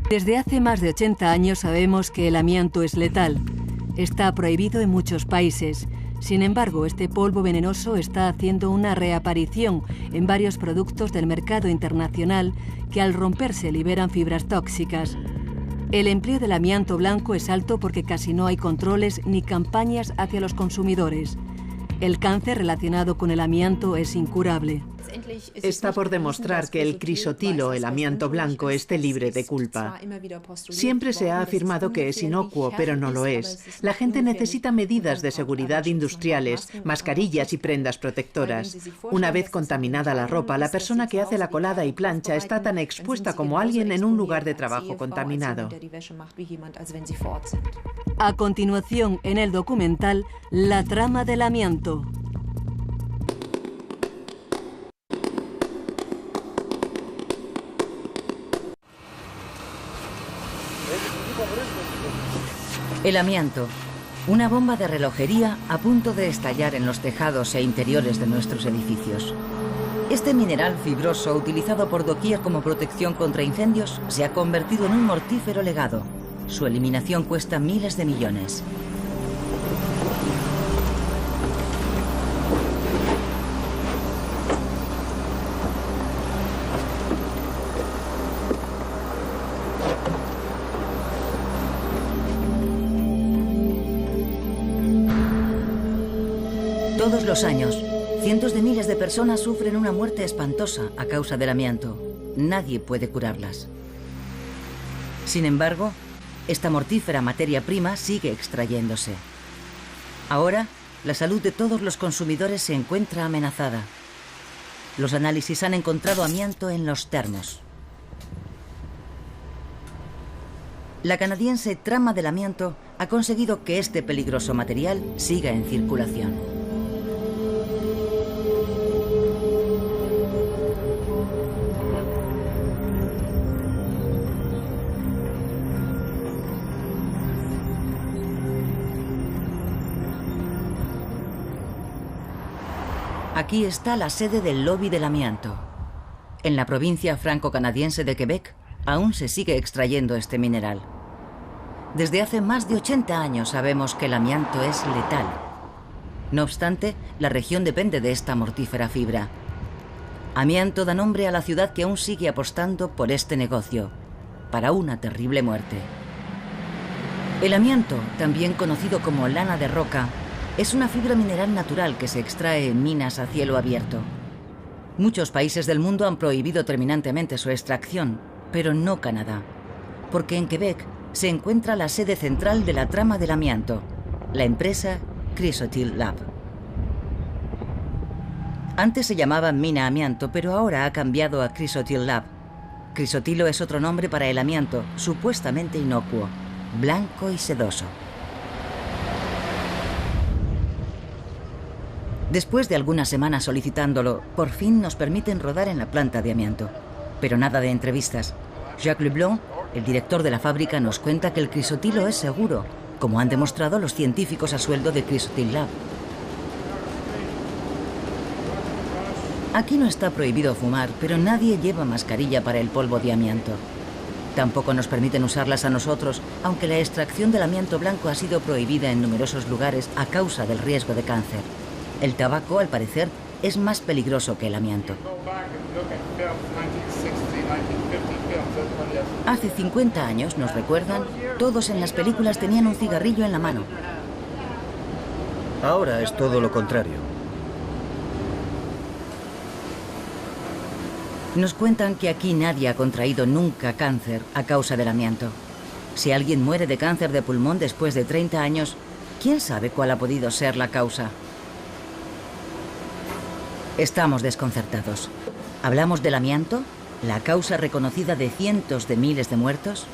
Desde hace más de 80 años sabemos que el amianto es letal. Está prohibido en muchos países. Sin embargo, este polvo venenoso está haciendo una reaparición en varios productos del mercado internacional que al romperse liberan fibras tóxicas. El empleo del amianto blanco es alto porque casi no hay controles ni campañas hacia los consumidores. El cáncer relacionado con el amianto es incurable. Está por demostrar que el crisotilo, el amianto blanco, esté libre de culpa. Siempre se ha afirmado que es inocuo, pero no lo es. La gente necesita medidas de seguridad industriales, mascarillas y prendas protectoras. Una vez contaminada la ropa, la persona que hace la colada y plancha está tan expuesta como alguien en un lugar de trabajo contaminado. A continuación, en el documental, la trama del amianto. El amianto, una bomba de relojería a punto de estallar en los tejados e interiores de nuestros edificios. Este mineral fibroso, utilizado por doquier como protección contra incendios, se ha convertido en un mortífero legado. Su eliminación cuesta miles de millones. Todos los años, cientos de miles de personas sufren una muerte espantosa a causa del amianto. Nadie puede curarlas. Sin embargo, esta mortífera materia prima sigue extrayéndose. Ahora, la salud de todos los consumidores se encuentra amenazada. Los análisis han encontrado amianto en los termos. La canadiense Trama del Amianto ha conseguido que este peligroso material siga en circulación. Aquí está la sede del lobby del amianto. En la provincia franco-canadiense de Quebec aún se sigue extrayendo este mineral. Desde hace más de 80 años sabemos que el amianto es letal. No obstante, la región depende de esta mortífera fibra. Amianto da nombre a la ciudad que aún sigue apostando por este negocio, para una terrible muerte. El amianto, también conocido como lana de roca, es una fibra mineral natural que se extrae en minas a cielo abierto. Muchos países del mundo han prohibido terminantemente su extracción, pero no Canadá, porque en Quebec se encuentra la sede central de la Trama del Amianto, la empresa Chrysotil Lab. Antes se llamaba Mina Amianto, pero ahora ha cambiado a Chrysotil Lab. Crisotilo es otro nombre para el amianto, supuestamente inocuo, blanco y sedoso. Después de algunas semanas solicitándolo, por fin nos permiten rodar en la planta de amianto. Pero nada de entrevistas. Jacques Leblanc, el director de la fábrica, nos cuenta que el crisotilo es seguro, como han demostrado los científicos a sueldo de Chrysotil Lab. Aquí no está prohibido fumar, pero nadie lleva mascarilla para el polvo de amianto. Tampoco nos permiten usarlas a nosotros, aunque la extracción del amianto blanco ha sido prohibida en numerosos lugares a causa del riesgo de cáncer. El tabaco, al parecer, es más peligroso que el amianto. Hace 50 años, nos recuerdan, todos en las películas tenían un cigarrillo en la mano. Ahora es todo lo contrario. Nos cuentan que aquí nadie ha contraído nunca cáncer a causa del amianto. Si alguien muere de cáncer de pulmón después de 30 años, ¿quién sabe cuál ha podido ser la causa? Estamos desconcertados. ¿Hablamos del amianto? ¿La causa reconocida de cientos de miles de muertos?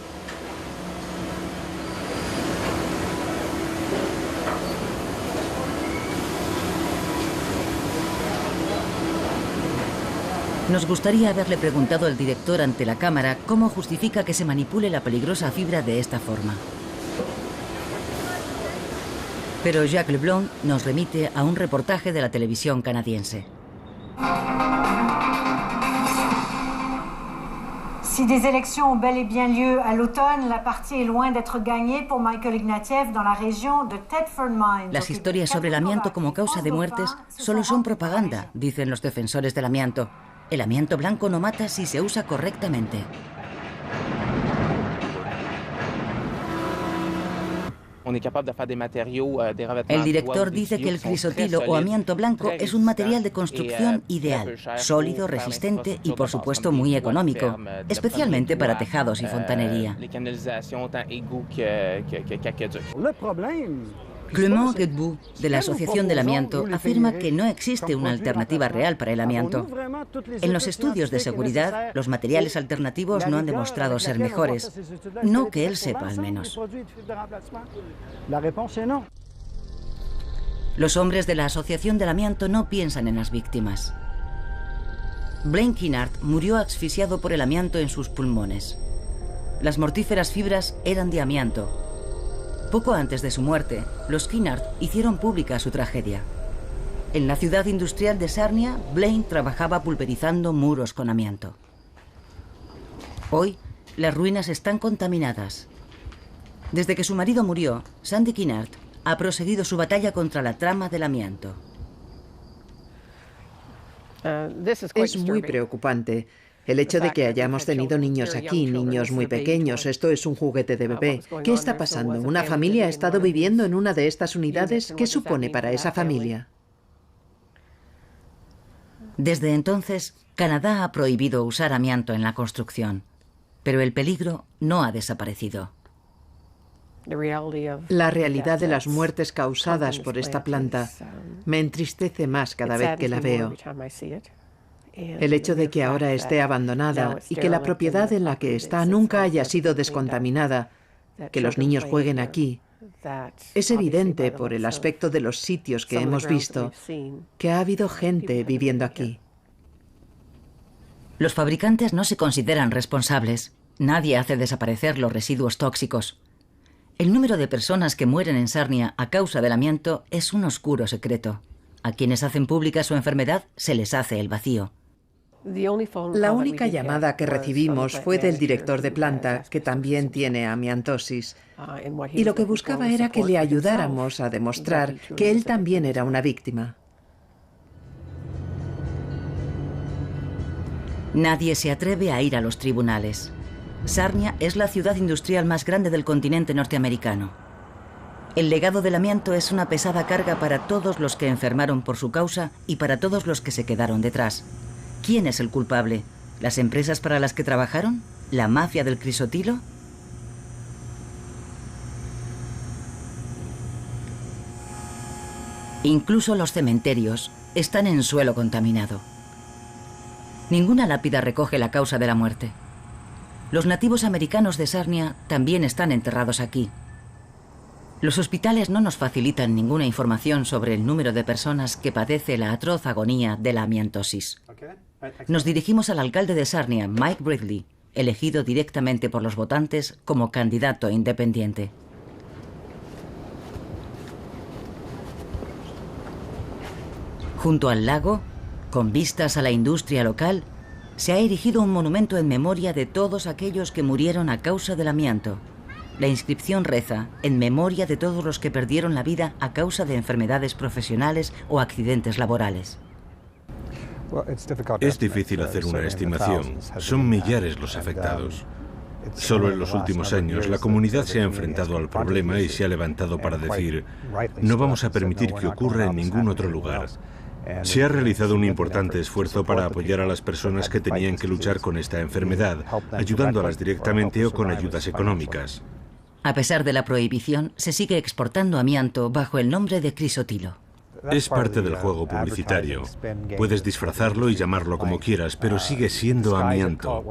Nos gustaría haberle preguntado al director ante la cámara cómo justifica que se manipule la peligrosa fibra de esta forma. Pero Jacques Leblanc nos remite a un reportaje de la televisión canadiense. Si des élections ont bel et bien lieu à l'automne, la partie est loin d'être gagnée pour Michael Ignatieff dans la région de Thetford Mines. Las historias sobre el amianto como causa de muertes solo son propaganda, dicen los defensores del amianto. El amianto blanco no mata si se usa correctamente. El director dice que el crisotilo o amianto blanco es un material de construcción ideal, sólido, resistente y por supuesto muy económico, especialmente para tejados y fontanería. Clément Guetbout, de la Asociación del Amianto, afirma que no existe una alternativa real para el amianto. En los estudios de seguridad, los materiales alternativos no han demostrado ser mejores. No que él sepa, al menos. Los hombres de la Asociación del Amianto no piensan en las víctimas. Blaine Kinnard murió asfixiado por el amianto en sus pulmones. Las mortíferas fibras eran de amianto. Poco antes de su muerte, los Kinnard hicieron pública su tragedia. En la ciudad industrial de Sarnia, Blaine trabajaba pulverizando muros con amianto. Hoy, las ruinas están contaminadas. Desde que su marido murió, Sandy Kinnard ha proseguido su batalla contra la trama del amianto. Es muy preocupante. El hecho de que hayamos tenido niños aquí, niños muy pequeños, esto es un juguete de bebé. ¿Qué está pasando? ¿Una familia ha estado viviendo en una de estas unidades? ¿Qué supone para esa familia? Desde entonces, Canadá ha prohibido usar amianto en la construcción, pero el peligro no ha desaparecido. La realidad de las muertes causadas por esta planta me entristece más cada vez que la veo. El hecho de que ahora esté abandonada y que la propiedad en la que está nunca haya sido descontaminada, que los niños jueguen aquí, es evidente por el aspecto de los sitios que hemos visto, que ha habido gente viviendo aquí. Los fabricantes no se consideran responsables. Nadie hace desaparecer los residuos tóxicos. El número de personas que mueren en Sarnia a causa del amianto es un oscuro secreto. A quienes hacen pública su enfermedad se les hace el vacío. La única llamada que recibimos fue del director de planta, que también tiene amiantosis. Y lo que buscaba era que le ayudáramos a demostrar que él también era una víctima. Nadie se atreve a ir a los tribunales. Sarnia es la ciudad industrial más grande del continente norteamericano. El legado del amianto es una pesada carga para todos los que enfermaron por su causa y para todos los que se quedaron detrás. ¿Quién es el culpable? ¿Las empresas para las que trabajaron? ¿La mafia del crisotilo? Incluso los cementerios están en suelo contaminado. Ninguna lápida recoge la causa de la muerte. Los nativos americanos de Sarnia también están enterrados aquí. Los hospitales no nos facilitan ninguna información sobre el número de personas que padece la atroz agonía de la amiantosis. Nos dirigimos al alcalde de Sarnia, Mike Bridley, elegido directamente por los votantes como candidato independiente. Junto al lago, con vistas a la industria local, se ha erigido un monumento en memoria de todos aquellos que murieron a causa del amianto. La inscripción reza: en memoria de todos los que perdieron la vida a causa de enfermedades profesionales o accidentes laborales. Es difícil hacer una estimación. Son millares los afectados. Solo en los últimos años la comunidad se ha enfrentado al problema y se ha levantado para decir: no vamos a permitir que ocurra en ningún otro lugar. Se ha realizado un importante esfuerzo para apoyar a las personas que tenían que luchar con esta enfermedad, ayudándolas directamente o con ayudas económicas. A pesar de la prohibición, se sigue exportando amianto bajo el nombre de crisotilo. Es parte del juego publicitario. Puedes disfrazarlo y llamarlo como quieras, pero sigue siendo amianto.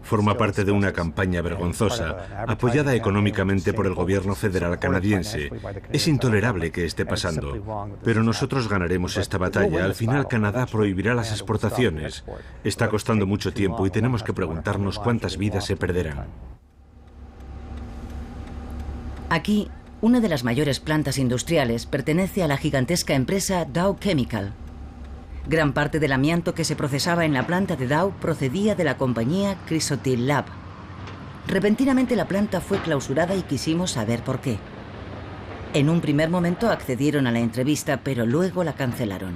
Forma parte de una campaña vergonzosa, apoyada económicamente por el gobierno federal canadiense. Es intolerable que esté pasando, pero nosotros ganaremos esta batalla. Al final, Canadá prohibirá las exportaciones. Está costando mucho tiempo y tenemos que preguntarnos cuántas vidas se perderán. Aquí, una de las mayores plantas industriales pertenece a la gigantesca empresa Dow Chemical. Gran parte del amianto que se procesaba en la planta de Dow procedía de la compañía Chrysotil Lab. Repentinamente la planta fue clausurada y quisimos saber por qué. En un primer momento accedieron a la entrevista, pero luego la cancelaron.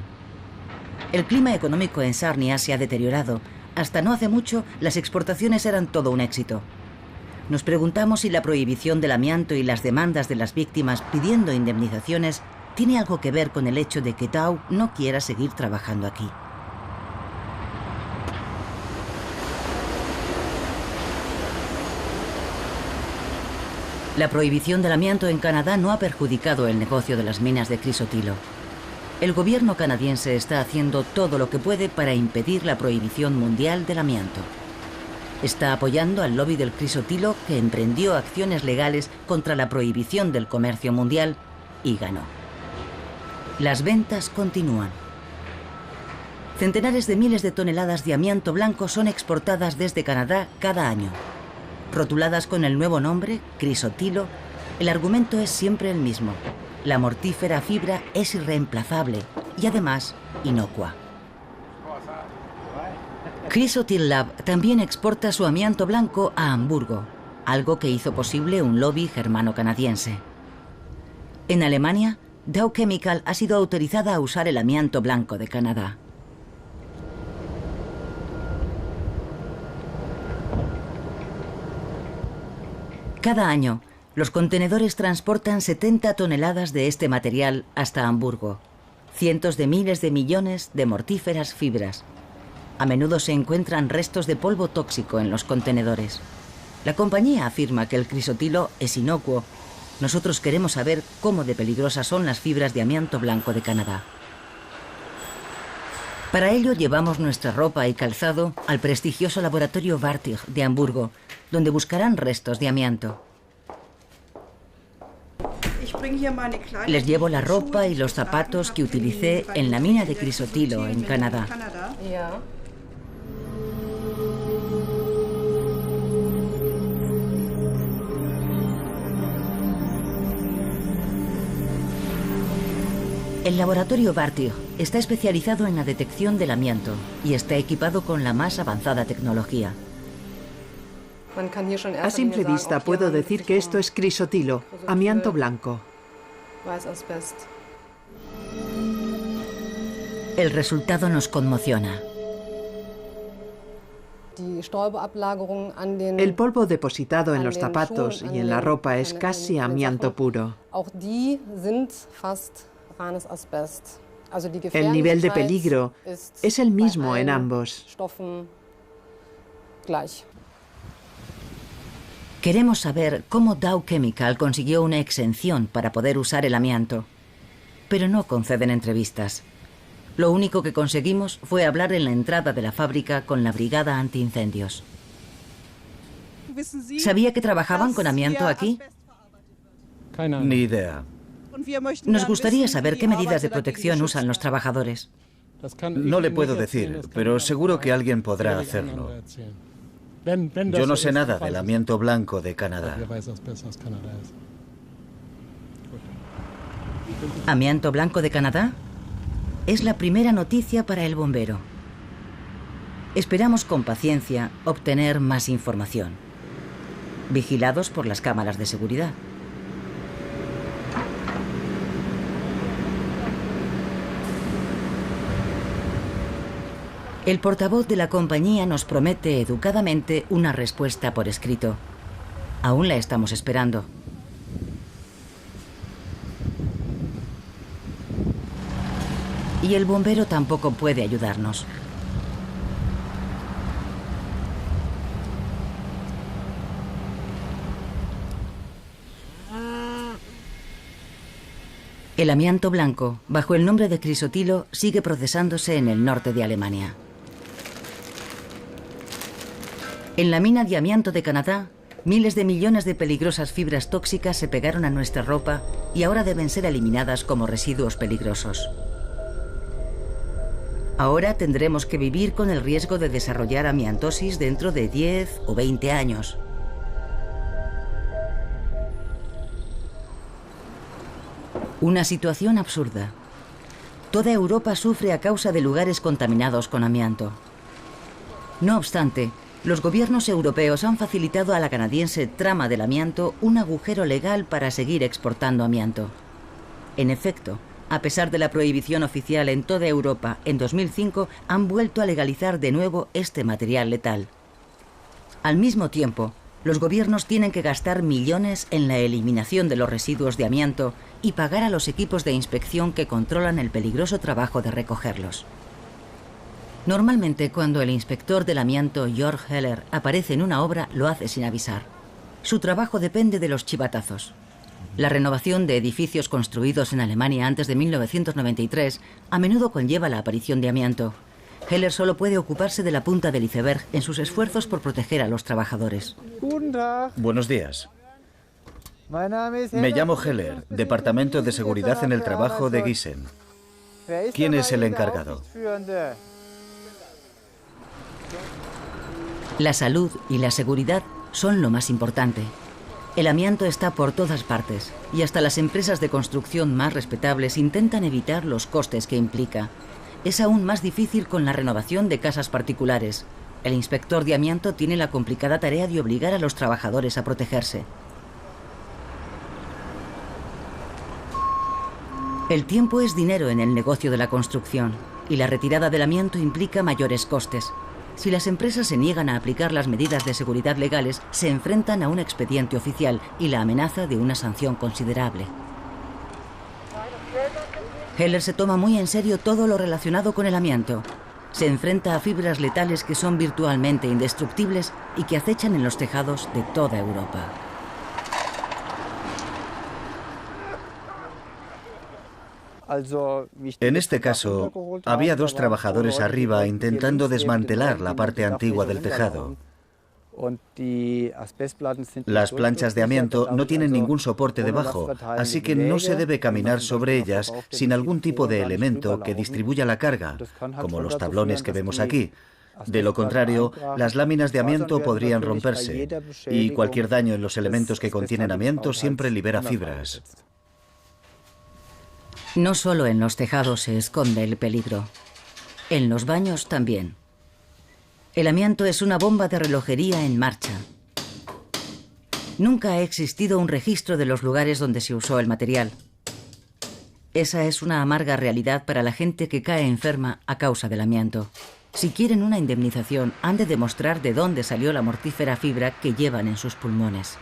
El clima económico en Sarnia se ha deteriorado. Hasta no hace mucho, las exportaciones eran todo un éxito. Nos preguntamos si la prohibición del amianto y las demandas de las víctimas pidiendo indemnizaciones tiene algo que ver con el hecho de que Dow no quiera seguir trabajando aquí. La prohibición del amianto en Canadá no ha perjudicado el negocio de las minas de crisotilo. El gobierno canadiense está haciendo todo lo que puede para impedir la prohibición mundial del amianto. Está apoyando al lobby del crisotilo, que emprendió acciones legales contra la prohibición del comercio mundial y ganó. Las ventas continúan. Centenares de miles de toneladas de amianto blanco son exportadas desde Canadá cada año. Rotuladas con el nuevo nombre, crisotilo, el argumento es siempre el mismo. La mortífera fibra es irreemplazable y además inocua. Chrysotil Lab también exporta su amianto blanco a Hamburgo, algo que hizo posible un lobby germano-canadiense. En Alemania, Dow Chemical ha sido autorizada a usar el amianto blanco de Canadá. Cada año, los contenedores transportan 70 toneladas de este material hasta Hamburgo. Cientos de miles de millones de mortíferas fibras. A menudo se encuentran restos de polvo tóxico en los contenedores. La compañía afirma que el crisotilo es inocuo. Nosotros queremos saber cómo de peligrosas son las fibras de amianto blanco de Canadá. Para ello llevamos nuestra ropa y calzado al prestigioso laboratorio Wartig de Hamburgo, donde buscarán restos de amianto. Les llevo la ropa y los zapatos que utilicé en la mina de crisotilo en Canadá. El laboratorio Wartig está especializado en la detección del amianto y está equipado con la más avanzada tecnología. A simple vista puedo decir que esto es crisotilo, amianto blanco. El resultado nos conmociona. El polvo depositado en los zapatos y en la ropa es casi amianto puro. El nivel de peligro es el mismo en ambos. Queremos saber cómo Dow Chemical consiguió una exención para poder usar el amianto, pero no conceden entrevistas. Lo único que conseguimos fue hablar en la entrada de la fábrica con la brigada antiincendios. ¿Sabía que trabajaban con amianto aquí? Ni idea. Nos gustaría saber qué medidas de protección usan los trabajadores. No le puedo decir, pero seguro que alguien podrá hacerlo. Yo no sé nada del amianto blanco de Canadá. ¿Amianto blanco de Canadá? Es la primera noticia para el bombero. Esperamos con paciencia obtener más información. Vigilados por las cámaras de seguridad. El portavoz de la compañía nos promete educadamente una respuesta por escrito. Aún la estamos esperando. Y el bombero tampoco puede ayudarnos. El amianto blanco, bajo el nombre de crisotilo, sigue procesándose en el norte de Alemania. En la mina de amianto de Canadá, miles de millones de peligrosas fibras tóxicas se pegaron a nuestra ropa y ahora deben ser eliminadas como residuos peligrosos. Ahora tendremos que vivir con el riesgo de desarrollar amiantosis dentro de 10 o 20 años. Una situación absurda. Toda Europa sufre a causa de lugares contaminados con amianto. No obstante, los gobiernos europeos han facilitado a la canadiense Trama del Amianto un agujero legal para seguir exportando amianto. En efecto, a pesar de la prohibición oficial en toda Europa en 2005, han vuelto a legalizar de nuevo este material letal. Al mismo tiempo, los gobiernos tienen que gastar millones en la eliminación de los residuos de amianto y pagar a los equipos de inspección que controlan el peligroso trabajo de recogerlos. Normalmente, cuando el inspector del amianto Jörg Heller aparece en una obra, lo hace sin avisar. Su trabajo depende de los chivatazos. La renovación de edificios construidos en Alemania antes de 1993 a menudo conlleva la aparición de amianto. Heller solo puede ocuparse de la punta del iceberg en sus esfuerzos por proteger a los trabajadores. Buenos días. Me llamo Heller, Departamento de Seguridad en el Trabajo de Gießen. ¿Quién es el encargado? La salud y la seguridad son lo más importante. El amianto está por todas partes y hasta las empresas de construcción más respetables intentan evitar los costes que implica. Es aún más difícil con la renovación de casas particulares. El inspector de amianto tiene la complicada tarea de obligar a los trabajadores a protegerse. El tiempo es dinero en el negocio de la construcción y la retirada del amianto implica mayores costes. Si las empresas se niegan a aplicar las medidas de seguridad legales, se enfrentan a un expediente oficial y la amenaza de una sanción considerable. Heller se toma muy en serio todo lo relacionado con el amianto. Se enfrenta a fibras letales que son virtualmente indestructibles y que acechan en los tejados de toda Europa. En este caso, había dos trabajadores arriba intentando desmantelar la parte antigua del tejado. Las planchas de amianto no tienen ningún soporte debajo, así que no se debe caminar sobre ellas sin algún tipo de elemento que distribuya la carga, como los tablones que vemos aquí. De lo contrario, las láminas de amianto podrían romperse, y cualquier daño en los elementos que contienen amianto siempre libera fibras. No solo en los tejados se esconde el peligro. En los baños también. El amianto es una bomba de relojería en marcha. Nunca ha existido un registro de los lugares donde se usó el material. Esa es una amarga realidad para la gente que cae enferma a causa del amianto. Si quieren una indemnización, han de demostrar de dónde salió la mortífera fibra que llevan en sus pulmones.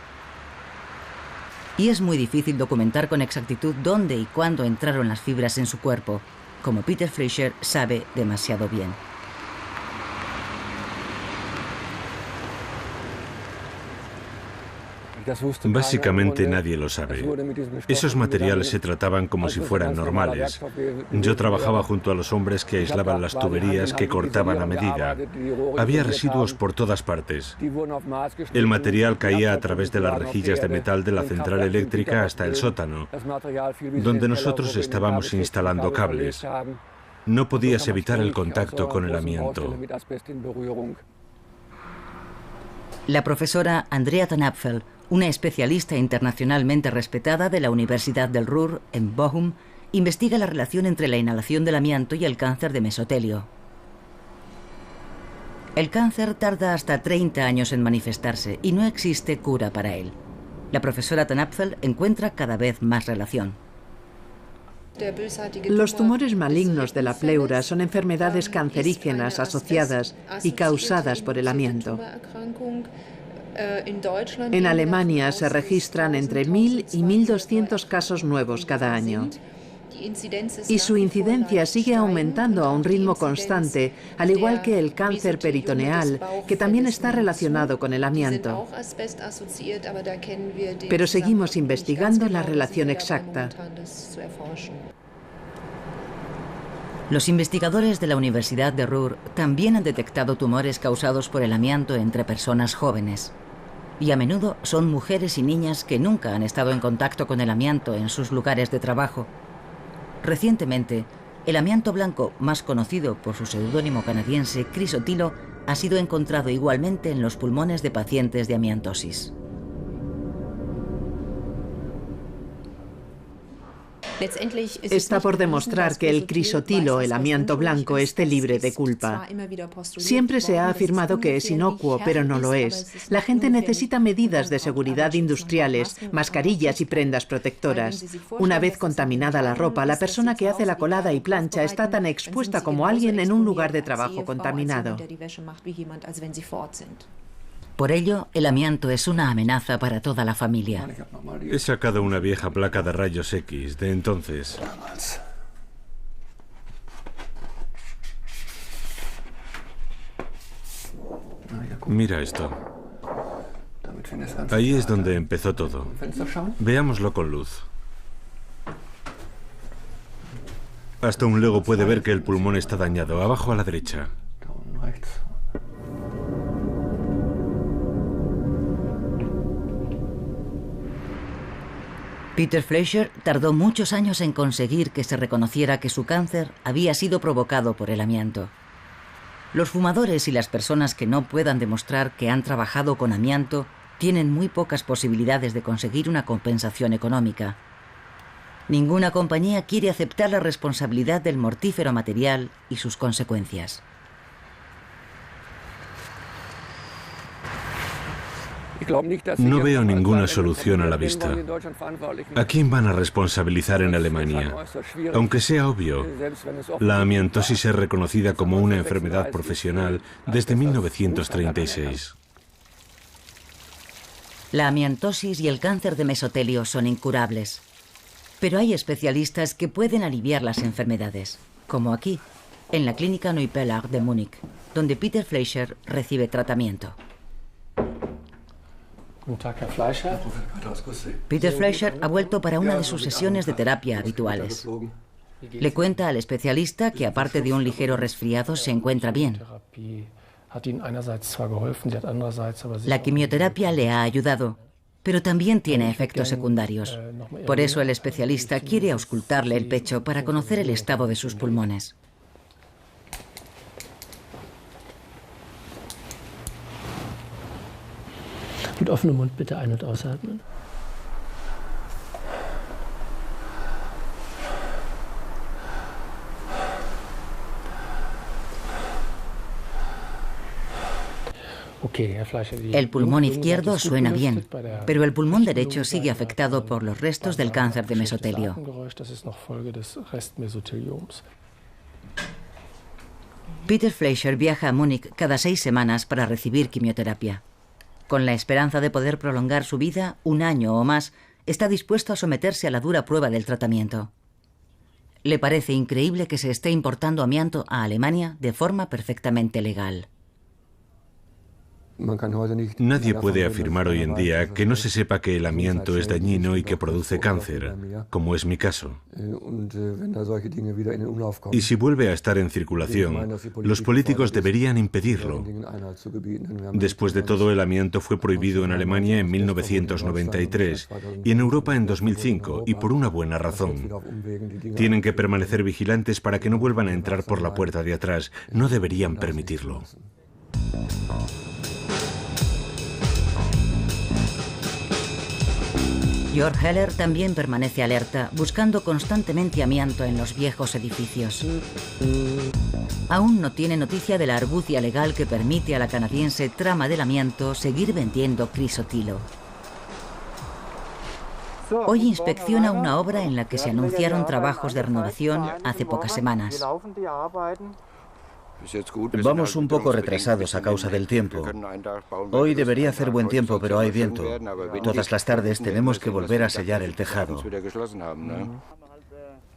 Y es muy difícil documentar con exactitud dónde y cuándo entraron las fibras en su cuerpo, como Peter Fleischer sabe demasiado bien. Básicamente nadie lo sabe. Esos materiales se trataban como si fueran normales. Yo trabajaba junto a los hombres que aislaban las tuberías que cortaban a medida. Había residuos por todas partes. El material caía a través de las rejillas de metal de la central eléctrica hasta el sótano, donde nosotros estábamos instalando cables. No podías evitar el contacto con el amianto. La profesora Andrea Tanapfel, una especialista internacionalmente respetada de la Universidad del Ruhr, en Bochum, investiga la relación entre la inhalación del amianto y el cáncer de mesotelio. El cáncer tarda hasta 30 años en manifestarse y no existe cura para él. La profesora Tanapfel encuentra cada vez más relación. Los tumores malignos de la pleura son enfermedades cancerígenas asociadas y causadas por el amianto. En Alemania se registran entre 1.000 y 1.200 casos nuevos cada año. Y su incidencia sigue aumentando a un ritmo constante, al igual que el cáncer peritoneal, que también está relacionado con el amianto. Pero seguimos investigando la relación exacta. Los investigadores de la Universidad de Ruhr también han detectado tumores causados por el amianto entre personas jóvenes. Y a menudo son mujeres y niñas que nunca han estado en contacto con el amianto en sus lugares de trabajo. Recientemente, el amianto blanco, más conocido por su seudónimo canadiense crisotilo, ha sido encontrado igualmente en los pulmones de pacientes de amiantosis. Está por demostrar que el crisotilo, el amianto blanco, esté libre de culpa. Siempre se ha afirmado que es inocuo, pero no lo es. La gente necesita medidas de seguridad industriales, mascarillas y prendas protectoras. Una vez contaminada la ropa, la persona que hace la colada y plancha está tan expuesta como alguien en un lugar de trabajo contaminado. Por ello, el amianto es una amenaza para toda la familia. He sacado una vieja placa de rayos X de entonces. Mira esto. Ahí es donde empezó todo. Veámoslo con luz. Hasta un lego puede ver que el pulmón está dañado. Abajo a la derecha. Peter Fleischer tardó muchos años en conseguir que se reconociera que su cáncer había sido provocado por el amianto. Los fumadores y las personas que no puedan demostrar que han trabajado con amianto tienen muy pocas posibilidades de conseguir una compensación económica. Ninguna compañía quiere aceptar la responsabilidad del mortífero material y sus consecuencias. No veo ninguna solución a la vista. ¿A quién van a responsabilizar en Alemania? Aunque sea obvio, la amiantosis es reconocida como una enfermedad profesional desde 1936. La amiantosis y el cáncer de mesotelio son incurables. Pero hay especialistas que pueden aliviar las enfermedades, como aquí, en la clínica Neupelach de Múnich, donde Peter Fleischer recibe tratamiento. Peter Fleischer ha vuelto para una de sus sesiones de terapia habituales. Le cuenta al especialista que, aparte de un ligero resfriado, se encuentra bien. La quimioterapia le ha ayudado, pero también tiene efectos secundarios. Por eso el especialista quiere auscultarle el pecho para conocer el estado de sus pulmones. Mit offenem Mund bitte ein- und ausatmen. El pulmón izquierdo suena bien, pero el pulmón derecho sigue afectado por los restos del cáncer de mesotelio. Peter Fleischer viaja a Múnich cada 6 semanas para recibir quimioterapia. Con la esperanza de poder prolongar su vida 1 año o más, está dispuesto a someterse a la dura prueba del tratamiento. Le parece increíble que se esté importando amianto a Alemania de forma perfectamente legal. Nadie puede afirmar hoy en día que no se sepa que el amianto es dañino y que produce cáncer, como es mi caso. Y si vuelve a estar en circulación, los políticos deberían impedirlo. Después de todo, el amianto fue prohibido en Alemania en 1993 y en Europa en 2005, y por una buena razón. Tienen que permanecer vigilantes para que no vuelvan a entrar por la puerta de atrás. No deberían permitirlo. Georg Heller también permanece alerta, buscando constantemente amianto en los viejos edificios. Aún no tiene noticia de la argucia legal que permite a la canadiense trama del amianto seguir vendiendo crisotilo. Hoy inspecciona una obra en la que se anunciaron trabajos de renovación hace pocas semanas. Vamos un poco retrasados a causa del tiempo. Hoy debería hacer buen tiempo, pero hay viento. Todas las tardes tenemos que volver a sellar el tejado.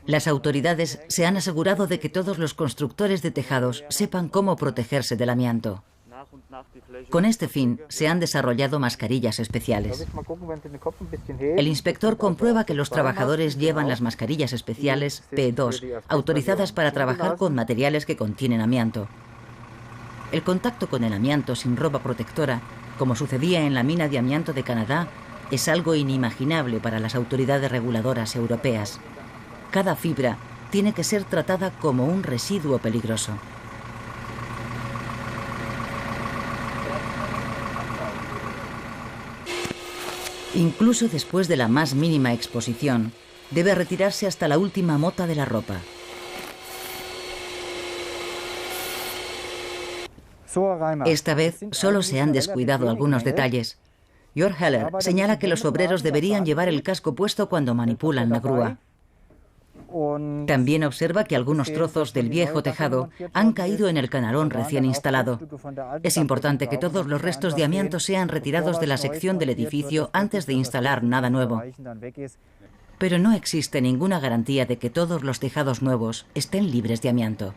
Las autoridades se han asegurado de que todos los constructores de tejados sepan cómo protegerse del amianto. Con este fin, se han desarrollado mascarillas especiales. El inspector comprueba que los trabajadores llevan las mascarillas especiales P2, autorizadas para trabajar con materiales que contienen amianto. El contacto con el amianto sin ropa protectora, como sucedía en la mina de amianto de Canadá, es algo inimaginable para las autoridades reguladoras europeas. Cada fibra tiene que ser tratada como un residuo peligroso. Incluso después de la más mínima exposición, debe retirarse hasta la última mota de la ropa. Esta vez solo se han descuidado algunos detalles. Jörg Heller señala que los obreros deberían llevar el casco puesto cuando manipulan la grúa. También observa que algunos trozos del viejo tejado han caído en el canalón recién instalado. Es importante que todos los restos de amianto sean retirados de la sección del edificio antes de instalar nada nuevo. Pero no existe ninguna garantía de que todos los tejados nuevos estén libres de amianto.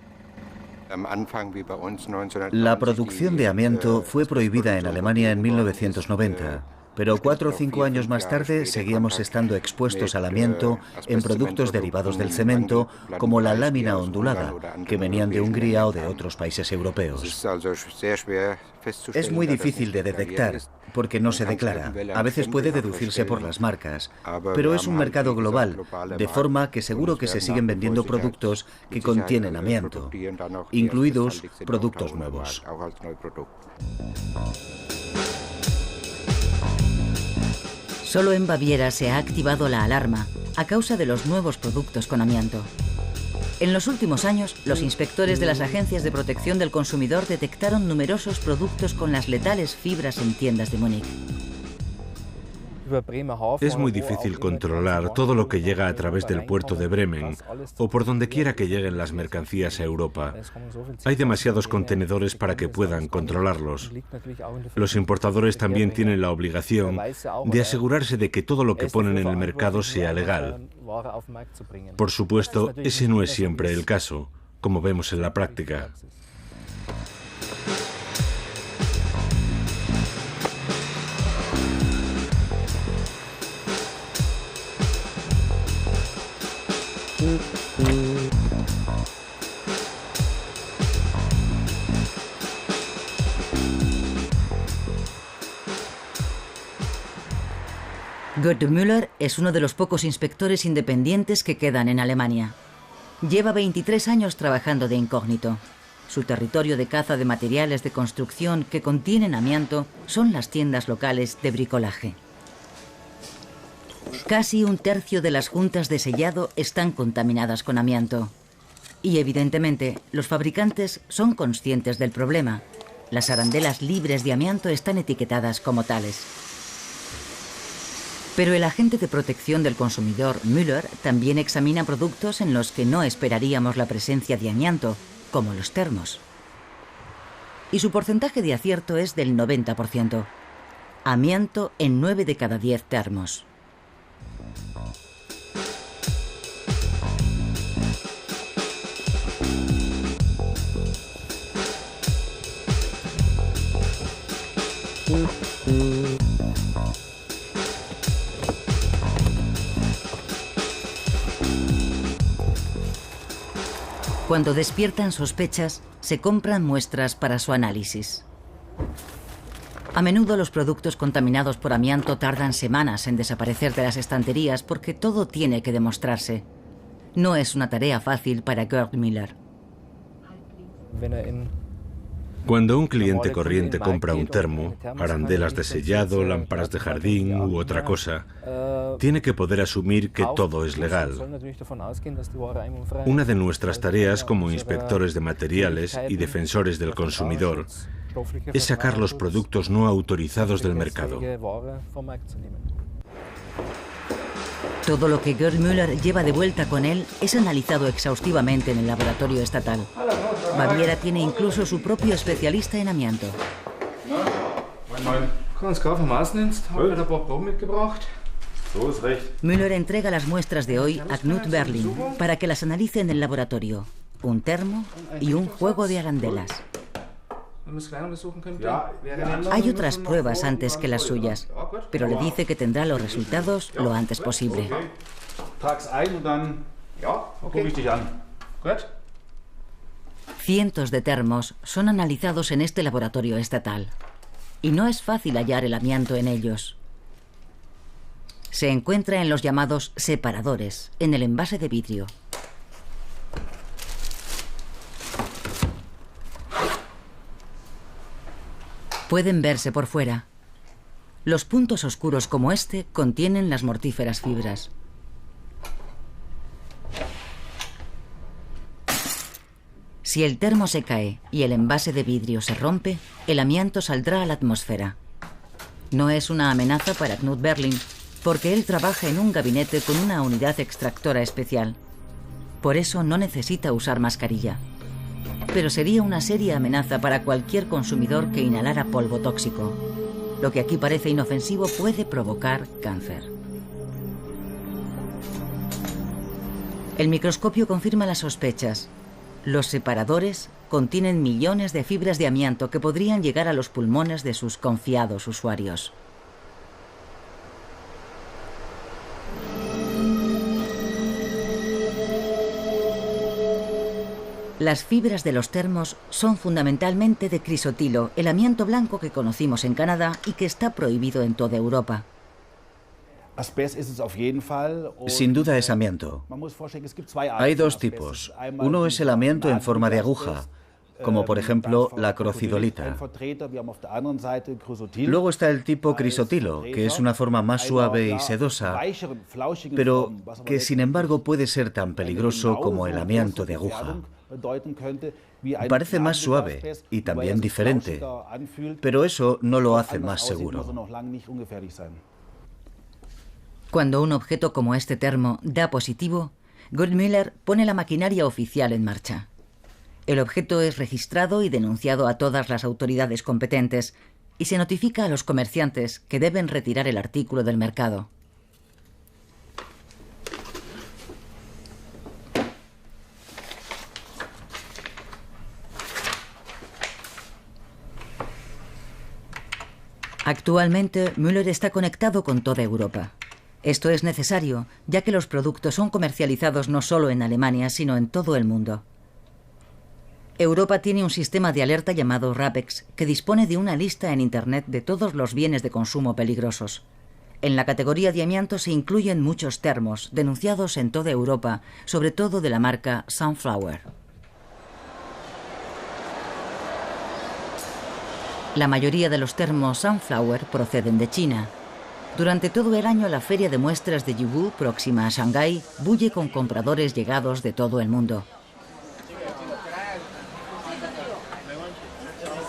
La producción de amianto fue prohibida en Alemania en 1990, pero 4 o 5 años más tarde seguíamos estando expuestos al amianto en productos derivados del cemento, como la lámina ondulada, que venían de Hungría o de otros países europeos. Es muy difícil de detectar, porque no se declara. A veces puede deducirse por las marcas, pero es un mercado global, de forma que seguro que se siguen vendiendo productos que contienen amianto, incluidos productos nuevos. Solo en Baviera se ha activado la alarma a causa de los nuevos productos con amianto. En los últimos años, los inspectores de las agencias de protección del consumidor detectaron numerosos productos con las letales fibras en tiendas de Múnich. Es muy difícil controlar todo lo que llega a través del puerto de Bremen o por donde quiera que lleguen las mercancías a Europa. Hay demasiados contenedores para que puedan controlarlos. Los importadores también tienen la obligación de asegurarse de que todo lo que ponen en el mercado sea legal. Por supuesto, ese no es siempre el caso, como vemos en la práctica. Gerd Müller es uno de los pocos inspectores independientes que quedan en Alemania. Lleva 23 años trabajando de incógnito. Su territorio de caza de materiales de construcción que contienen amianto son las tiendas locales de bricolaje. Casi un tercio de las juntas de sellado están contaminadas con amianto. Y evidentemente, los fabricantes son conscientes del problema. Las arandelas libres de amianto están etiquetadas como tales. Pero el agente de protección del consumidor, Müller, también examina productos en los que no esperaríamos la presencia de amianto, como los termos. Y su porcentaje de acierto es del 90%. Amianto en 9 de cada 10 termos. Cuando despiertan sospechas, se compran muestras para su análisis. A menudo los productos contaminados por amianto tardan semanas en desaparecer de las estanterías porque todo tiene que demostrarse. No es una tarea fácil para Gerd Müller. Cuando un cliente corriente compra un termo, arandelas de sellado, lámparas de jardín u otra cosa, tiene que poder asumir que todo es legal. Una de nuestras tareas como inspectores de materiales y defensores del consumidor es sacar los productos no autorizados del mercado. Todo lo que Gerd Müller lleva de vuelta con él es analizado exhaustivamente en el laboratorio estatal. Baviera tiene incluso su propio especialista en amianto. Müller entrega las muestras de hoy a Knut Berling para que las analice en el laboratorio. Un termo y un juego de arandelas. Hay otras pruebas antes que las suyas, pero le dice que tendrá los resultados lo antes posible. Cientos de termos son analizados en este laboratorio estatal, y no es fácil hallar el amianto en ellos. Se encuentra en los llamados separadores, en el envase de vidrio. Pueden verse por fuera. Los puntos oscuros como este contienen las mortíferas fibras. Si el termo se cae y el envase de vidrio se rompe, el amianto saldrá a la atmósfera. No es una amenaza para Knut Berling, porque él trabaja en un gabinete con una unidad extractora especial. Por eso no necesita usar mascarilla. Pero sería una seria amenaza para cualquier consumidor que inhalara polvo tóxico. Lo que aquí parece inofensivo puede provocar cáncer. El microscopio confirma las sospechas. Los separadores contienen millones de fibras de amianto que podrían llegar a los pulmones de sus confiados usuarios. Las fibras de los termos son fundamentalmente de crisotilo, el amianto blanco que conocimos en Canadá y que está prohibido en toda Europa. Sin duda es amianto. Hay dos tipos. Uno es el amianto en forma de aguja, como por ejemplo la crocidolita. Luego está el tipo crisotilo, que es una forma más suave y sedosa, pero que sin embargo puede ser tan peligroso como el amianto de aguja. Parece más suave y también diferente, pero eso no lo hace más seguro. Cuando un objeto como este termo da positivo, Goldmüller pone la maquinaria oficial en marcha. El objeto es registrado y denunciado a todas las autoridades competentes y se notifica a los comerciantes que deben retirar el artículo del mercado. Actualmente, Müller está conectado con toda Europa. Esto es necesario, ya que los productos son comercializados no solo en Alemania, sino en todo el mundo. Europa tiene un sistema de alerta llamado RAPEX, que dispone de una lista en Internet de todos los bienes de consumo peligrosos. En la categoría de amianto se incluyen muchos termos, denunciados en toda Europa, sobre todo de la marca Sunflower. La mayoría de los termos Sunflower proceden de China. Durante todo el año la feria de muestras de Yiwu, próxima a Shanghái, bulle con compradores llegados de todo el mundo.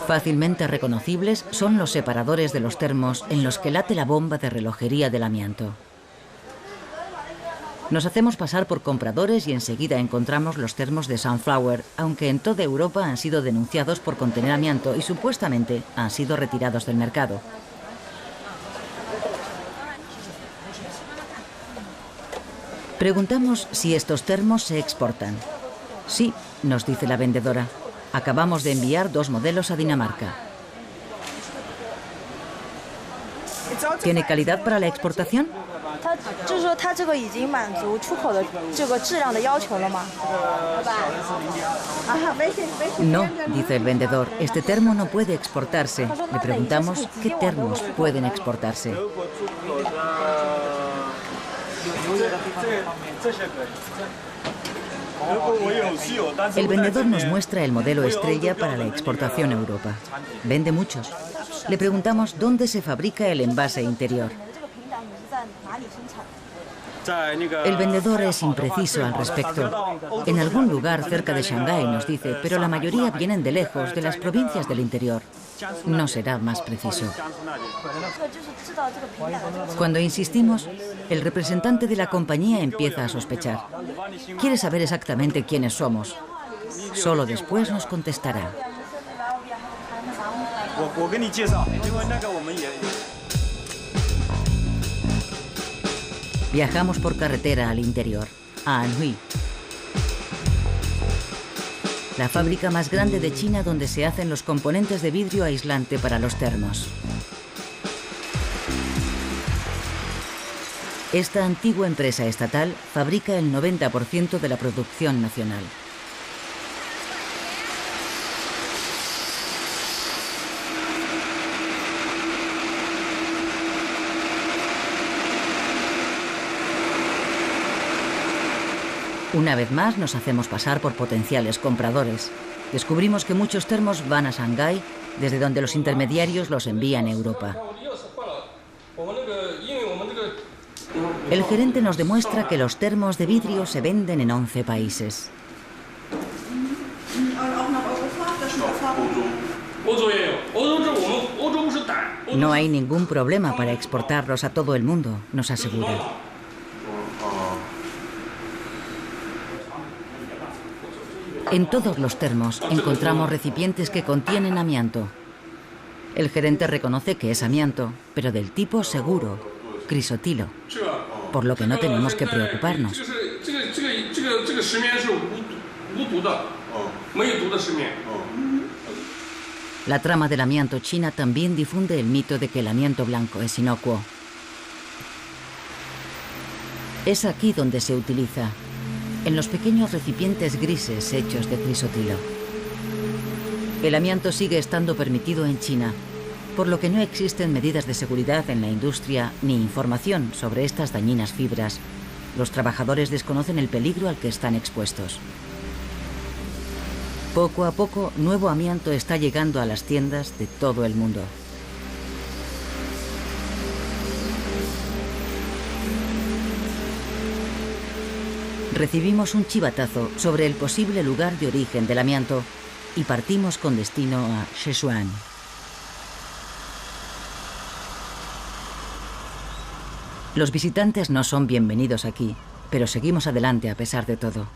Fácilmente reconocibles son los separadores de los termos en los que late la bomba de relojería del amianto. Nos hacemos pasar por compradores y enseguida encontramos los termos de Sunflower, aunque en toda Europa han sido denunciados por contener amianto y supuestamente han sido retirados del mercado. Preguntamos si estos termos se exportan. Sí, nos dice la vendedora. Acabamos de enviar 2 modelos a Dinamarca. ¿Tiene calidad para la exportación? No, dice el vendedor, este termo no puede exportarse. Le preguntamos qué termos pueden exportarse. El vendedor nos muestra el modelo estrella para la exportación a Europa. Vende muchos. Le preguntamos dónde se fabrica el envase interior. El vendedor es impreciso al respecto. En algún lugar cerca de Shanghái, nos dice, pero la mayoría vienen de lejos, de las provincias del interior. No será más preciso. Cuando insistimos, el representante de la compañía empieza a sospechar. Quiere saber exactamente quiénes somos. Solo después nos contestará. Viajamos por carretera al interior, a Anhui, la fábrica más grande de China donde se hacen los componentes de vidrio aislante para los termos. Esta antigua empresa estatal fabrica el 90% de la producción nacional. Una vez más nos hacemos pasar por potenciales compradores. Descubrimos que muchos termos van a Shanghái, desde donde los intermediarios los envían a Europa. El gerente nos demuestra que los termos de vidrio se venden en 11 países. No hay ningún problema para exportarlos a todo el mundo, nos asegura. En todos los termos encontramos recipientes que contienen amianto. El gerente reconoce que es amianto, pero del tipo seguro, crisotilo, por lo que no tenemos que preocuparnos. La trama del amianto china también difunde el mito de que el amianto blanco es inocuo. Es aquí donde se utiliza, en los pequeños recipientes grises hechos de crisotilo. El amianto sigue estando permitido en China, por lo que no existen medidas de seguridad en la industria ni información sobre estas dañinas fibras. Los trabajadores desconocen el peligro al que están expuestos. Poco a poco, nuevo amianto está llegando a las tiendas de todo el mundo. Recibimos un chivatazo sobre el posible lugar de origen del amianto y partimos con destino a Sichuan. Los visitantes no son bienvenidos aquí, pero seguimos adelante a pesar de todo.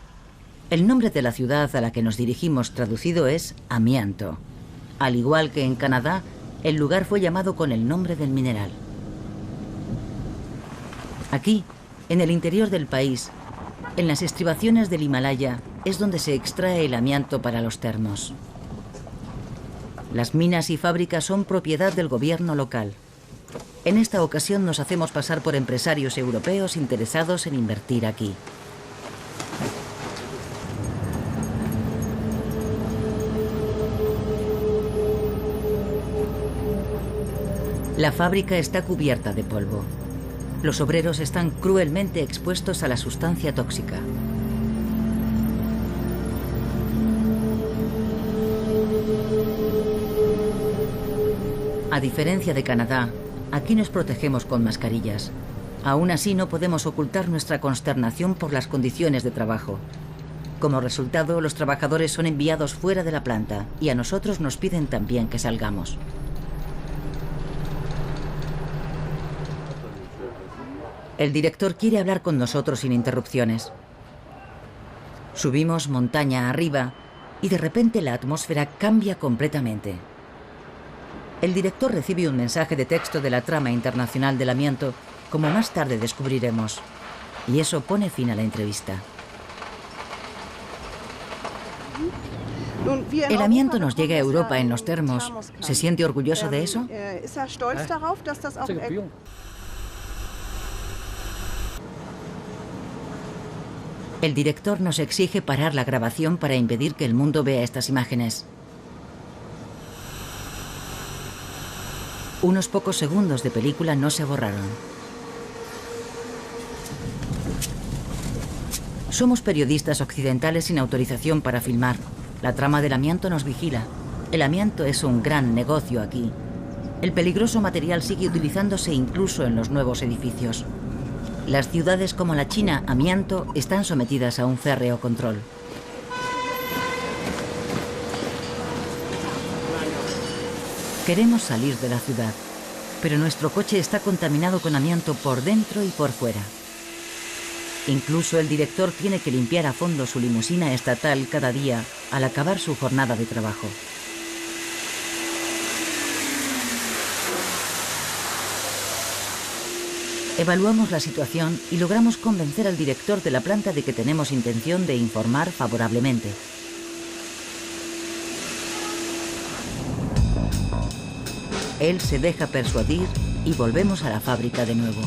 El nombre de la ciudad a la que nos dirigimos traducido es amianto. Al igual que en Canadá, el lugar fue llamado con el nombre del mineral. Aquí, en el interior del país, en las estribaciones del Himalaya, es donde se extrae el amianto para los termos. Las minas y fábricas son propiedad del gobierno local. En esta ocasión nos hacemos pasar por empresarios europeos interesados en invertir aquí. La fábrica está cubierta de polvo. Los obreros están cruelmente expuestos a la sustancia tóxica. A diferencia de Canadá, aquí nos protegemos con mascarillas. Aún así no podemos ocultar nuestra consternación por las condiciones de trabajo. Como resultado, los trabajadores son enviados fuera de la planta y a nosotros nos piden también que salgamos. El director quiere hablar con nosotros sin interrupciones. Subimos montaña arriba y de repente la atmósfera cambia completamente. El director recibe un mensaje de texto de la trama internacional del amianto, como más tarde descubriremos, y eso pone fin a la entrevista. El amianto nos llega a Europa en los termos. ¿Se siente orgulloso de eso? El director nos exige parar la grabación para impedir que el mundo vea estas imágenes. Unos pocos segundos de película no se borraron. Somos periodistas occidentales sin autorización para filmar. La trama del amianto nos vigila. El amianto es un gran negocio aquí. El peligroso material sigue utilizándose incluso en los nuevos edificios. Las ciudades como la China amianto están sometidas a un férreo control. Queremos salir de la ciudad, pero nuestro coche está contaminado con amianto por dentro y por fuera. Incluso el director tiene que limpiar a fondo su limusina estatal cada día al acabar su jornada de trabajo. Evaluamos la situación y logramos convencer al director de la planta de que tenemos intención de informar favorablemente. Él se deja persuadir y volvemos a la fábrica de nuevo.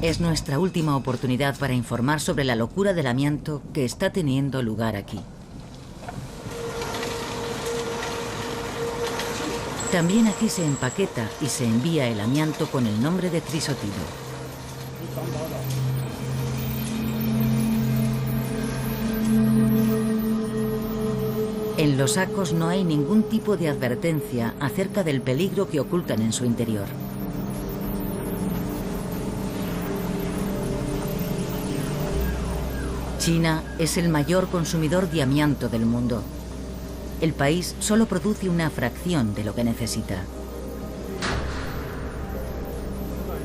Es nuestra última oportunidad para informar sobre la locura del amianto que está teniendo lugar aquí. También aquí se empaqueta y se envía el amianto con el nombre de crisotilo. En los sacos no hay ningún tipo de advertencia acerca del peligro que ocultan en su interior. China es el mayor consumidor de amianto del mundo. El país solo produce una fracción de lo que necesita.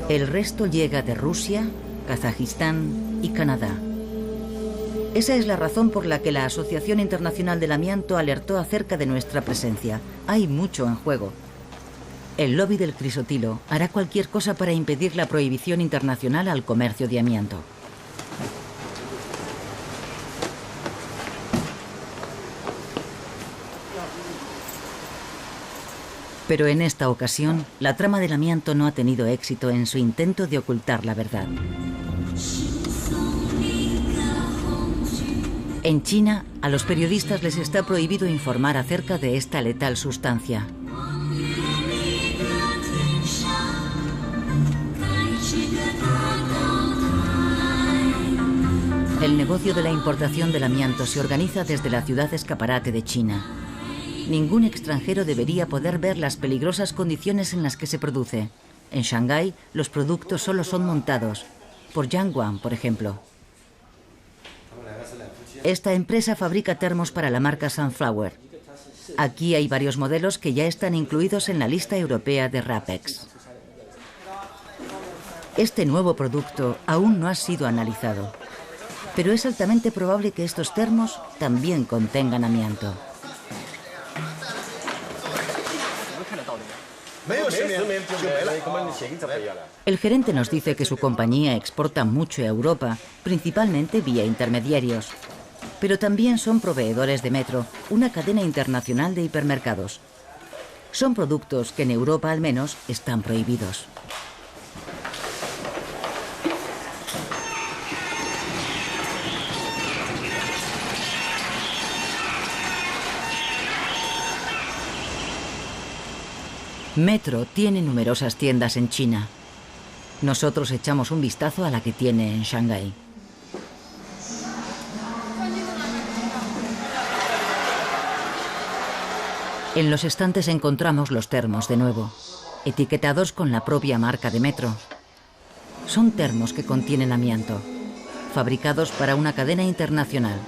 El resto llega de Rusia, Kazajistán y Canadá. Esa es la razón por la que la Asociación Internacional del Amianto alertó acerca de nuestra presencia. Hay mucho en juego. El lobby del crisotilo hará cualquier cosa para impedir la prohibición internacional al comercio de amianto. Pero en esta ocasión, la trama del amianto no ha tenido éxito en su intento de ocultar la verdad. En China, a los periodistas les está prohibido informar acerca de esta letal sustancia. El negocio de la importación del amianto se organiza desde la ciudad escaparate de China. Ningún extranjero debería poder ver las peligrosas condiciones en las que se produce. En Shanghái, los productos solo son montados, por Jianghuan, por ejemplo. Esta empresa fabrica termos para la marca Sunflower. Aquí hay varios modelos que ya están incluidos en la lista europea de RAPEX. Este nuevo producto aún no ha sido analizado, pero es altamente probable que estos termos también contengan amianto. El gerente nos dice que su compañía exporta mucho a Europa, principalmente vía intermediarios. Pero también son proveedores de Metro, una cadena internacional de hipermercados. Son productos que en Europa al menos están prohibidos. Metro tiene numerosas tiendas en China. Nosotros echamos un vistazo a la que tiene en Shanghái. En los estantes encontramos los termos de nuevo, etiquetados con la propia marca de Metro. Son termos que contienen amianto, fabricados para una cadena internacional.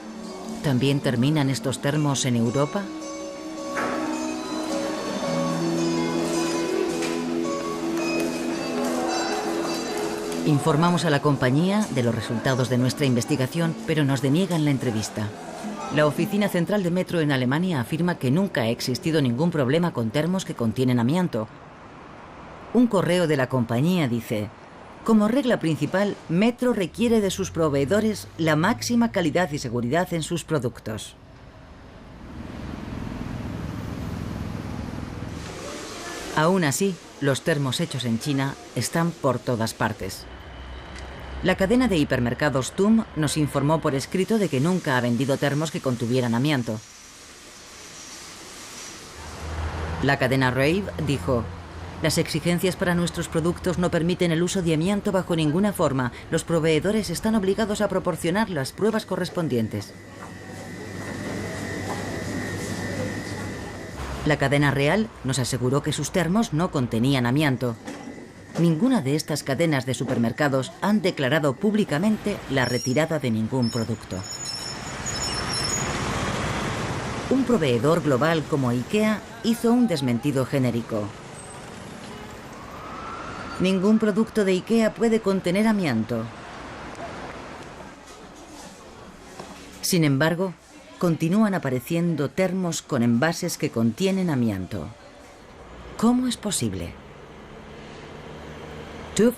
¿También terminan estos termos en Europa? Informamos a la compañía de los resultados de nuestra investigación, pero nos deniegan la entrevista. La oficina central de Metro en Alemania afirma que nunca ha existido ningún problema con termos que contienen amianto. Un correo de la compañía dice: como regla principal, Metro requiere de sus proveedores la máxima calidad y seguridad en sus productos. Aún así, los termos hechos en China están por todas partes. La cadena de hipermercados TUM nos informó por escrito de que nunca ha vendido termos que contuvieran amianto. La cadena Rave dijo: las exigencias para nuestros productos no permiten el uso de amianto bajo ninguna forma. Los proveedores están obligados a proporcionar las pruebas correspondientes. La cadena Real nos aseguró que sus termos no contenían amianto. Ninguna de estas cadenas de supermercados han declarado públicamente la retirada de ningún producto. Un proveedor global como IKEA hizo un desmentido genérico. Ningún producto de IKEA puede contener amianto. Sin embargo, continúan apareciendo termos con envases que contienen amianto. ¿Cómo es posible? TÜV,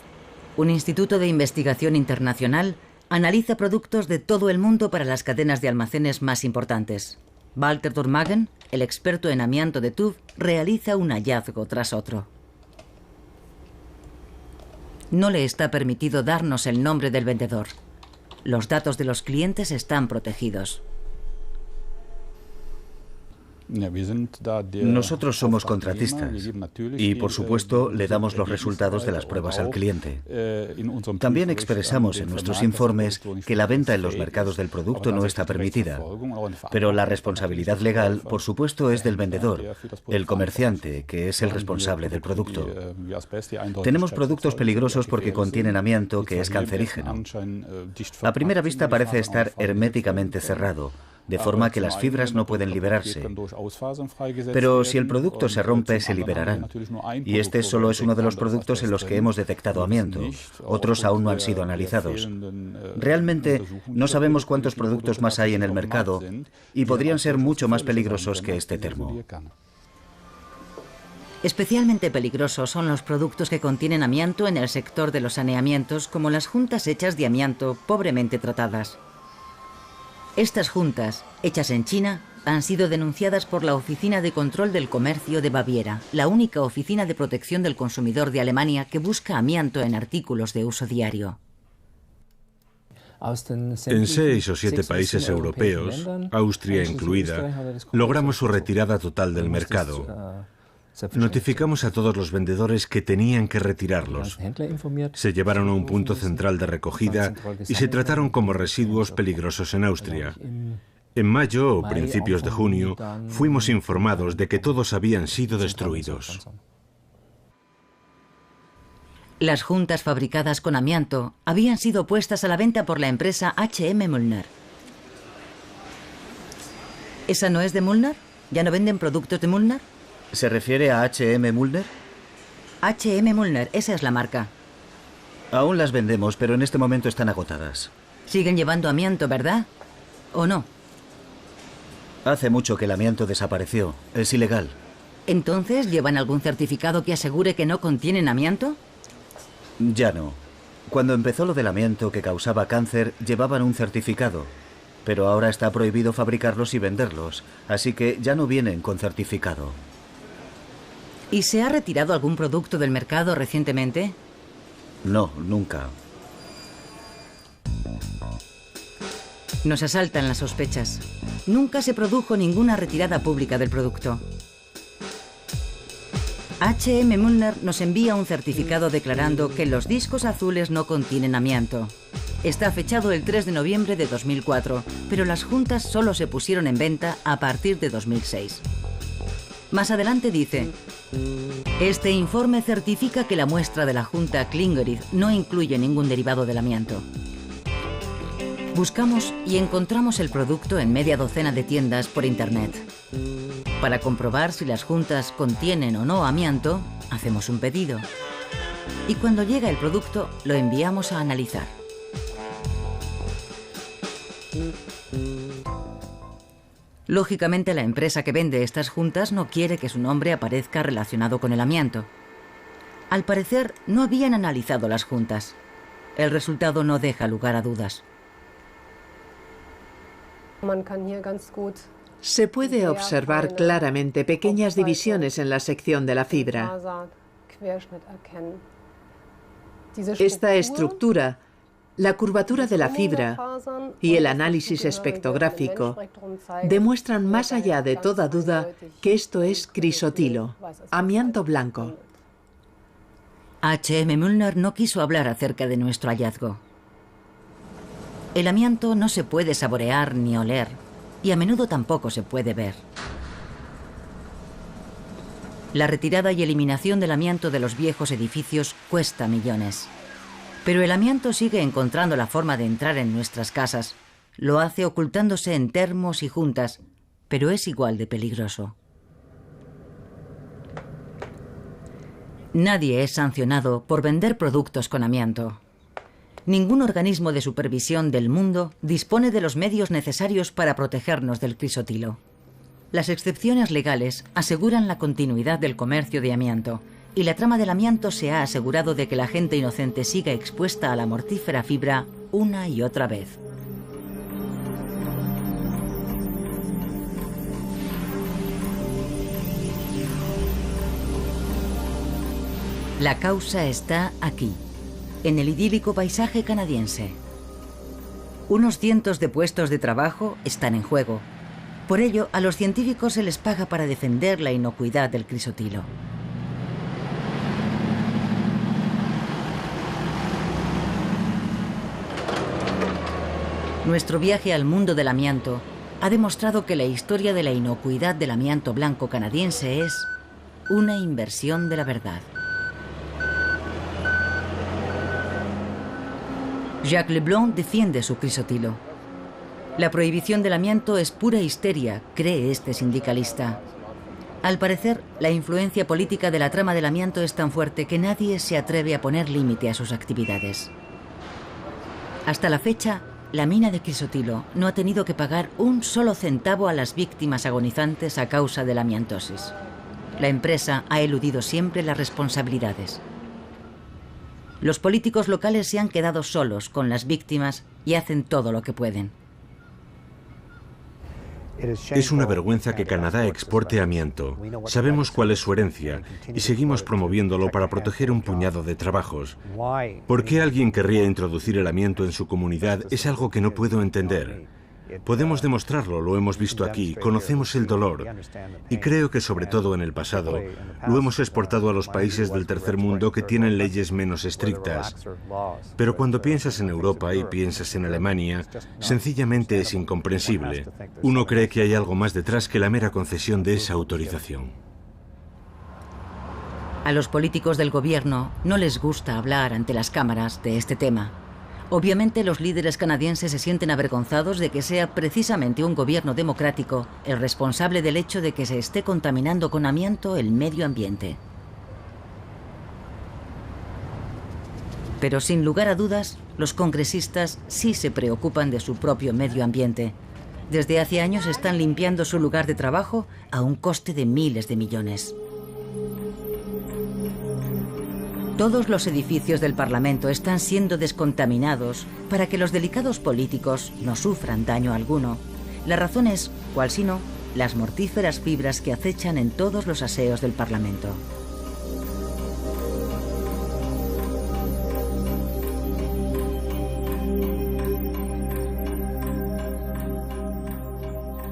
un instituto de investigación internacional, analiza productos de todo el mundo para las cadenas de almacenes más importantes. Walter Dormagen, el experto en amianto de TÜV, realiza un hallazgo tras otro. No le está permitido darnos el nombre del vendedor. Los datos de los clientes están protegidos. Nosotros somos contratistas y, por supuesto, le damos los resultados de las pruebas al cliente. También expresamos en nuestros informes que la venta en los mercados del producto no está permitida, pero la responsabilidad legal, por supuesto, es del vendedor, el comerciante, que es el responsable del producto. Tenemos productos peligrosos porque contienen amianto, que es cancerígeno. A primera vista parece estar herméticamente cerrado, de forma que las fibras no pueden liberarse. Pero si el producto se rompe, se liberarán. Y este solo es uno de los productos en los que hemos detectado amianto. Otros aún no han sido analizados. Realmente no sabemos cuántos productos más hay en el mercado y podrían ser mucho más peligrosos que este termo. Especialmente peligrosos son los productos que contienen amianto en el sector de los saneamientos, como las juntas hechas de amianto pobremente tratadas. Estas juntas, hechas en China, han sido denunciadas por la Oficina de Control del Comercio de Baviera, la única oficina de protección del consumidor de Alemania que busca amianto en artículos de uso diario. En 6 o 7 países europeos, Austria incluida, logramos su retirada total del mercado. Notificamos a todos los vendedores que tenían que retirarlos. Se llevaron a un punto central de recogida y se trataron como residuos peligrosos en Austria. En mayo o principios de junio fuimos informados de que todos habían sido destruidos. Las juntas fabricadas con amianto habían sido puestas a la venta por la empresa H.M. Müllner. ¿Esa no es de Müllner? ¿Ya no venden productos de Müllner? ¿Se refiere a H.M. Müllner? H.M. Müllner, esa es la marca. Aún las vendemos, pero en este momento están agotadas. Siguen llevando amianto, ¿verdad? ¿O no? Hace mucho que el amianto desapareció. Es ilegal. ¿Entonces llevan algún certificado que asegure que no contienen amianto? Ya no. Cuando empezó lo del amianto que causaba cáncer, llevaban un certificado. Pero ahora está prohibido fabricarlos y venderlos, así que ya no vienen con certificado. ¿Y se ha retirado algún producto del mercado recientemente? No, nunca. Nos asaltan las sospechas. Nunca se produjo ninguna retirada pública del producto. H.M. Müllner nos envía un certificado declarando que los discos azules no contienen amianto. Está fechado el 3 de noviembre de 2004, pero las juntas solo se pusieron en venta a partir de 2006. Más adelante dice: este informe certifica que la muestra de la junta Klingerid no incluye ningún derivado del amianto. Buscamos y encontramos el producto en media docena de tiendas por internet. Para comprobar si las juntas contienen o no amianto, hacemos un pedido. Y cuando llega el producto, lo enviamos a analizar. Lógicamente, la empresa que vende estas juntas no quiere que su nombre aparezca relacionado con el amianto. Al parecer, no habían analizado las juntas. El resultado no deja lugar a dudas. Se puede observar claramente pequeñas divisiones en la sección de la fibra. Esta estructura, la curvatura de la fibra y el análisis espectrográfico demuestran más allá de toda duda que esto es crisotilo, amianto blanco. H.M. Müllner no quiso hablar acerca de nuestro hallazgo. El amianto no se puede saborear ni oler, y a menudo tampoco se puede ver. La retirada y eliminación del amianto de los viejos edificios cuesta millones. Pero el amianto sigue encontrando la forma de entrar en nuestras casas. Lo hace ocultándose en termos y juntas, pero es igual de peligroso. Nadie es sancionado por vender productos con amianto. Ningún organismo de supervisión del mundo dispone de los medios necesarios para protegernos del crisotilo. Las excepciones legales aseguran la continuidad del comercio de amianto, y la trama del amianto se ha asegurado de que la gente inocente siga expuesta a la mortífera fibra una y otra vez. La causa está aquí, en el idílico paisaje canadiense. Unos cientos de puestos de trabajo están en juego. Por ello, a los científicos se les paga para defender la inocuidad del crisotilo. Nuestro viaje al mundo del amianto ha demostrado que la historia de la inocuidad del amianto blanco canadiense es una inversión de la verdad. Jacques Leblanc defiende su crisotilo. La prohibición del amianto es pura histeria, cree este sindicalista. Al parecer, la influencia política de la trama del amianto es tan fuerte que nadie se atreve a poner límite a sus actividades. Hasta la fecha, la mina de crisotilo no ha tenido que pagar un solo centavo a las víctimas agonizantes a causa de la amiantosis. La empresa ha eludido siempre las responsabilidades. Los políticos locales se han quedado solos con las víctimas y hacen todo lo que pueden. Es una vergüenza que Canadá exporte amianto. Sabemos cuál es su herencia y seguimos promoviéndolo para proteger un puñado de trabajos. ¿Por qué alguien querría introducir el amianto en su comunidad? Es algo que no puedo entender. Podemos demostrarlo, lo hemos visto aquí, conocemos el dolor. Y creo que sobre todo en el pasado lo hemos exportado a los países del tercer mundo que tienen leyes menos estrictas. Pero cuando piensas en Europa y piensas en Alemania, sencillamente es incomprensible. Uno cree que hay algo más detrás que la mera concesión de esa autorización. A los políticos del gobierno no les gusta hablar ante las cámaras de este tema. Obviamente los líderes canadienses se sienten avergonzados de que sea precisamente un gobierno democrático el responsable del hecho de que se esté contaminando con amianto el medio ambiente. Pero sin lugar a dudas, los congresistas sí se preocupan de su propio medio ambiente. Desde hace años están limpiando su lugar de trabajo a un coste de miles de millones. Todos los edificios del Parlamento están siendo descontaminados para que los delicados políticos no sufran daño alguno. La razón es, cual si no, las mortíferas fibras que acechan en todos los aseos del Parlamento.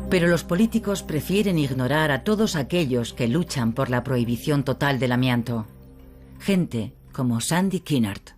Pero los políticos prefieren ignorar a todos aquellos que luchan por la prohibición total del amianto. Gente como Sandy Kinnard.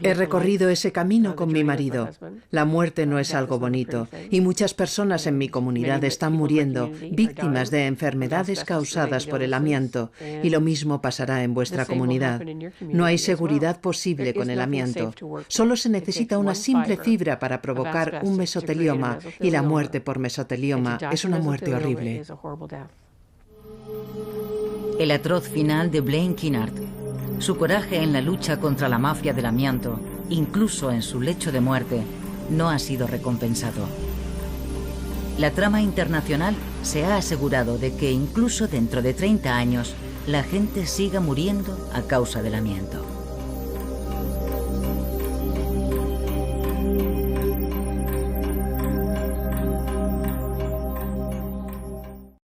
He recorrido ese camino con mi marido. La muerte no es algo bonito y muchas personas en mi comunidad están muriendo, víctimas de enfermedades causadas por el amianto, y lo mismo pasará en vuestra comunidad. No hay seguridad posible con el amianto. Solo se necesita una simple fibra para provocar un mesotelioma, y la muerte por mesotelioma es una muerte horrible. El atroz final de Blaine Kinnard, su coraje en la lucha contra la mafia del amianto, incluso en su lecho de muerte, no ha sido recompensado. La trama internacional se ha asegurado de que incluso dentro de 30 años la gente siga muriendo a causa del amianto.